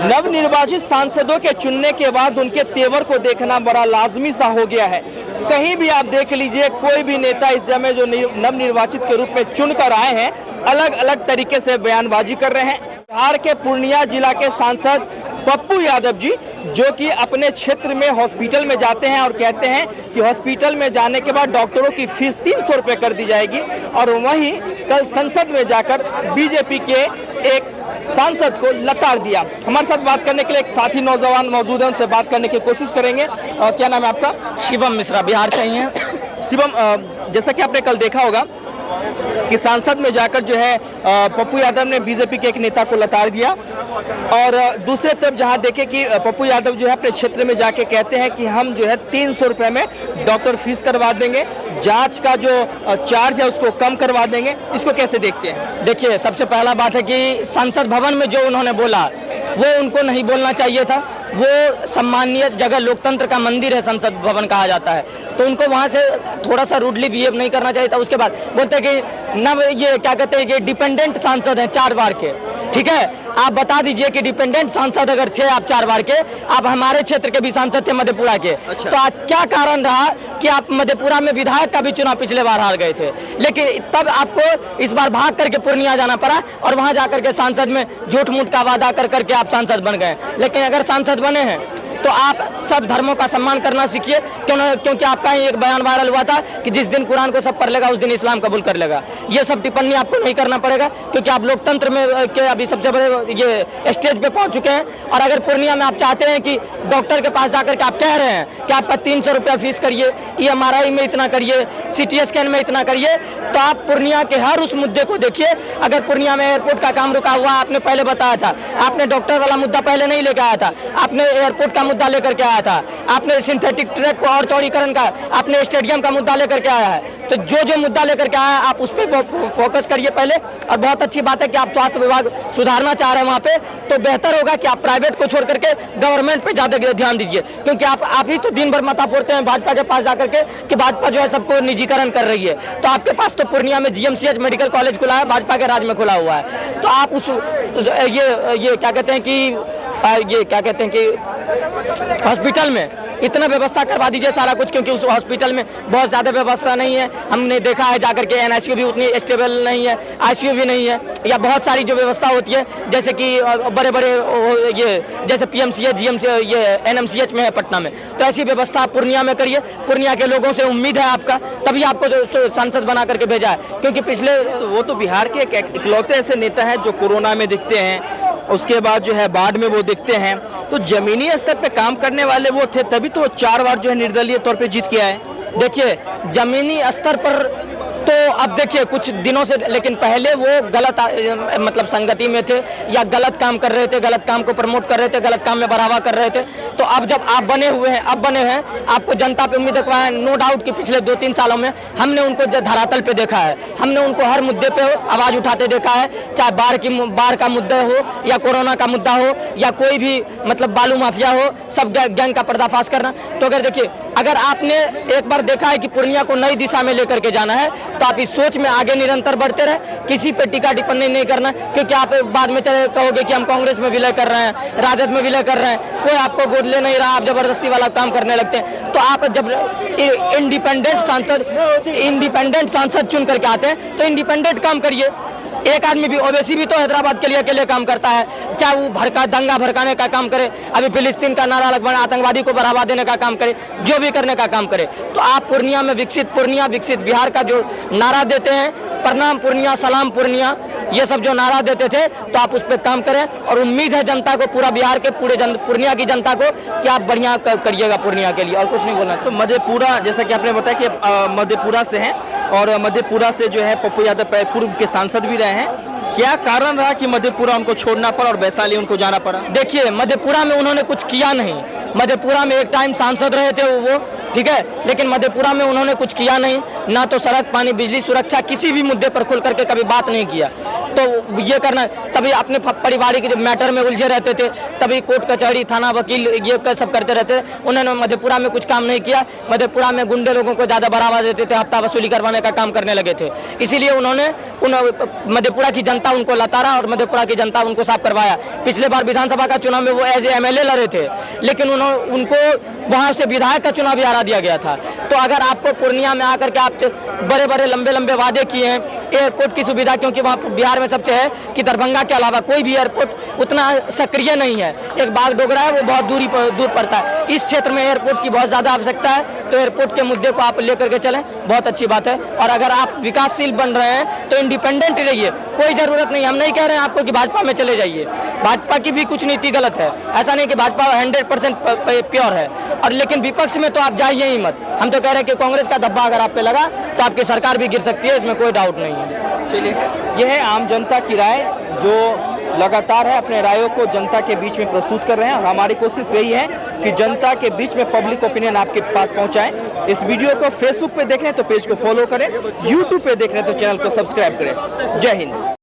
नवनिर्वाचित सांसदों के चुनने के बाद उनके तेवर को देखना बड़ा लाजमी सा हो गया है। कहीं भी आप देख लीजिए, कोई भी नेता इस समय जो नवनिर्वाचित के रूप में चुनकर आए हैं, अलग अलग तरीके से बयानबाजी कर रहे हैं। बिहार के पूर्णिया जिला के सांसद पप्पू यादव जी, जो कि अपने क्षेत्र में हॉस्पिटल में जाते हैं और कहते हैं कि हॉस्पिटल में जाने के बाद डॉक्टरों की फीस 300 रुपये कर दी जाएगी, और वहीं कल संसद में जाकर बीजेपी के एक सांसद को लताड़ दिया। हमारे साथ बात करने के लिए एक साथी नौजवान मौजूद है, उनसे बात करने की कोशिश करेंगे। क्या नाम है आपका? शिवम मिश्रा, बिहार से ही हैं। शिवम, जैसा कि आपने कल देखा होगा कि सांसद में जाकर जो है पप्पू यादव ने बीजेपी के एक नेता को लताड़ दिया, और दूसरे तरफ जहां देखें कि पप्पू यादव जो है अपने क्षेत्र में जाके कहते हैं कि हम जो है 300 रुपये में डॉक्टर फीस करवा देंगे, जांच का जो चार्ज है उसको कम करवा देंगे। इसको कैसे देखते हैं? देखिए, सबसे पहला बात है कि संसद भवन में जो उन्होंने बोला वो उनको नहीं बोलना चाहिए था। वो सम्मानीय जगह, लोकतंत्र का मंदिर है संसद भवन कहा जाता है, तो उनको वहाँ से थोड़ा सा रूडली बिहेव नहीं करना चाहिए था। उसके बाद बोलते हैं कि नव ये क्या कहते हैं कि डिपेंडेंट सांसद हैं 4 बार के। ठीक है, आप बता दीजिए कि डिपेंडेंट सांसद अगर थे आप 4 बार के, आप हमारे क्षेत्र के भी सांसद थे मधेपुरा के। अच्छा। तो आज क्या कारण रहा कि आप मधेपुरा में विधायक का भी चुनाव पिछले बार हार गए थे, लेकिन तब आपको इस बार भाग करके पूर्णिया जाना पड़ा और वहां जाकर के सांसद में झूठ मूठ का वादा कर करके आप सांसद बन गए। लेकिन अगर सांसद बने हैं तो आप सब धर्मों का सम्मान करना सीखिए, क्योंकि आपका ही एक बयान वायरल हुआ था कि जिस दिन कुरान को सब पढ़ लेगा उस दिन इस्लाम कबूल कर लेगा। ये सब टिप्पणी आपको नहीं करना पड़ेगा, क्योंकि आप लोकतंत्र में के अभी सबसे बड़े ये स्टेज पे पहुंच चुके हैं। और अगर पूर्णिया में आप चाहते हैं कि डॉक्टर के पास जाकर के आप कह रहे हैं कि आपका 300 रुपया फीस करिए, EMRI में इतना करिए, CT स्कैन में इतना करिए, तो आप पूर्णिया के हर उस मुद्दे को देखिए। अगर पूर्णिया में एयरपोर्ट का काम रुका हुआ, आपने पहले बताया था, आपने डॉक्टर वाला मुद्दा पहले नहीं लेकर आया था, आपने एयरपोर्ट का मुद्दा लेकर के आया था, आपने सिंथेटिक ट्रैक को और चौड़ीकरण का, आपने स्टेडियम का मुद्दा लेकर के आया है। तो जो मुद्दा लेकर के आया है आप उस पर फोकस करिए पहले। और बहुत अच्छी बात है कि आप स्वास्थ्य विभाग सुधारना चाह रहे हैं वहाँ पे, तो बेहतर होगा कि आप प्राइवेट को छोड़ करके गवर्नमेंट पे ज्यादा ध्यान दीजिए, क्योंकि आप ही तो दिन भर माथा फोड़ते हैं भाजपा के पास जाकर के कि भाजपा जो है सबको निजीकरण कर रही है। तो आपके पास तो पूर्णिया में GMCH मेडिकल कॉलेज खुला है, भाजपा के राज में खुला हुआ है। तो आप उस ये क्या कहते हैं कि हॉस्पिटल में इतना व्यवस्था करवा दीजिए सारा कुछ, क्योंकि उस हॉस्पिटल में बहुत ज़्यादा व्यवस्था नहीं है। हमने देखा है जाकर के NICU भी उतनी स्टेबल नहीं है, ICU भी नहीं है, या बहुत सारी जो व्यवस्था होती है जैसे कि बड़े बड़े ये जैसे PMCH, GMCH, ये NMCH में है पटना में, तो ऐसी व्यवस्था आप पूर्णिया में करिए। पूर्णिया के लोगों से उम्मीद है आपका, तभी आपको जो सांसद बना करके भेजा है, क्योंकि पिछले वो तो बिहार के इकलौते ऐसे नेता हैं जो कोरोना में दिखते हैं, उसके बाद जो है बाढ़ में वो दिखते हैं। तो जमीनी स्तर पे काम करने वाले वो थे, तभी तो 4 बार जो है निर्दलीय तौर पे जीत के आए। देखिए, जमीनी स्तर पर तो अब देखिए कुछ दिनों से, लेकिन पहले वो गलत मतलब संगति में थे या गलत काम कर रहे थे, गलत काम को प्रमोट कर रहे थे, गलत काम में बढ़ावा कर रहे थे। तो अब जब आप बने हैं, आपको जनता पे उम्मीद है। नो डाउट कि पिछले 2-3 सालों में हमने उनको धरातल पे देखा है, हमने उनको हर मुद्दे पे आवाज उठाते देखा है, चाहे बाढ़ का मुद्दा हो या कोरोना का मुद्दा हो या कोई भी मतलब बालू माफिया हो, सब गैंग का पर्दाफाश करना। तो अगर देखिए, अगर आपने एक बार देखा है कि पूर्णिया को नई दिशा में लेकर के जाना है, तो आप इस सोच में आगे निरंतर बढ़ते रहे, किसी पे टीका टिप्पणी नहीं करना, क्योंकि आप बाद में चले कहोगे कि हम कांग्रेस में विलय कर रहे हैं, राजद में विलय कर रहे हैं, कोई आपको गोद ले नहीं रहा, आप जबरदस्ती वाला काम करने लगते हैं। तो आप जब इंडिपेंडेंट सांसद चुन करके आते हैं तो इंडिपेंडेंट काम करिए। एक आदमी भी, ओवैसी भी तो हैदराबाद के लिए अकेले काम करता है, चाहे वो दंगा भड़काने का काम करे, अभी फिलिस्तीन का नारा लगवाना, आतंकवादी को बढ़ावा देने का काम करे, जो भी करने का काम करे। तो आप पूर्णिया में पूर्णिया विकसित बिहार का जो नारा देते हैं, प्रणाम पूर्णिया, सलाम पूर्णिया, ये सब जो नारा देते थे, तो आप उस पर काम करें। और उम्मीद है जनता को, पूरा बिहार के पूर्णिया की जनता को, कि आप बढ़िया करिएगा पूर्णिया के लिए। और कुछ नहीं बोलना। तो मधेपुरा, जैसा कि आपने बताया कि मधेपुरा से हैं, और मधेपुरा से जो है पप्पू यादव पूर्व के सांसद भी रहे हैं, क्या कारण रहा कि मधेपुरा उनको छोड़ना पड़ा और वैशाली उनको जाना पड़ा? देखिए, मधेपुरा में उन्होंने कुछ किया नहीं। मधेपुरा में एक टाइम सांसद रहे थे वो, ठीक है, लेकिन मधेपुरा में उन्होंने कुछ किया नहीं, ना तो सड़क, पानी, बिजली, सुरक्षा, किसी भी मुद्दे पर खुल करके कभी बात नहीं किया। तो ये करना, तभी अपने पारिवारिक जो मैटर में उलझे रहते थे, तभी कोर्ट कचहरी थाना वकील ये सब करते रहते। उन्होंने मधेपुरा में कुछ काम नहीं किया, मधेपुरा में गुंडे लोगों को ज़्यादा बढ़ावा देते थे, हफ्ता वसूली करवाने का काम करने लगे थे। इसीलिए उन्होंने मधेपुरा की जनता उनको लताड़ा और मधेपुरा की जनता उनको साफ करवाया। पिछले बार विधानसभा का चुनाव में वो एज ए MLA लड़े थे, लेकिन उनको वहाँ से विधायक का चुनाव भी हरा दिया गया था। तो अगर आपको पूर्णिया में आकर के आप बड़े बड़े लंबे लंबे वादे किए हैं, एयरपोर्ट की सुविधा, क्योंकि वहाँ बिहार में सबसे है कि दरभंगा के अलावा कोई भी एयरपोर्ट उतना सक्रिय नहीं है। एक बागडोगरा है, वो बहुत दूर पड़ता है। इस क्षेत्र में एयरपोर्ट की बहुत ज़्यादा आवश्यकता है, तो एयरपोर्ट के मुद्दे को आप लेकर के चलें, बहुत अच्छी बात है। और अगर आप विकासशील बन रहे हैं तो इंडिपेंडेंट रहिए, कोई ज़रूरत नहीं। हम नहीं कह रहे हैं आपको कि भाजपा में चले जाइए, भाजपा की भी कुछ नीति गलत है, ऐसा नहीं कि भाजपा 100% प्योर है, और लेकिन विपक्ष में तो आप जाइए ही मत। हम तो कह रहे हैं कि कांग्रेस का धब्बा अगर आप पे लगा तो आपकी सरकार भी गिर सकती है, इसमें कोई डाउट नहीं है। चलिए, यह है आम जनता की राय, जो लगातार है अपने रायों को जनता के बीच में प्रस्तुत कर रहे हैं, और हमारी कोशिश यही है कि जनता के बीच में पब्लिक ओपिनियन आपके पास पहुंचाएं। इस वीडियो को फेसबुक पे देख रहे हैं तो पेज को फॉलो करें, यूट्यूब पे देख रहे हैं तो चैनल को सब्सक्राइब करें। जय हिंद।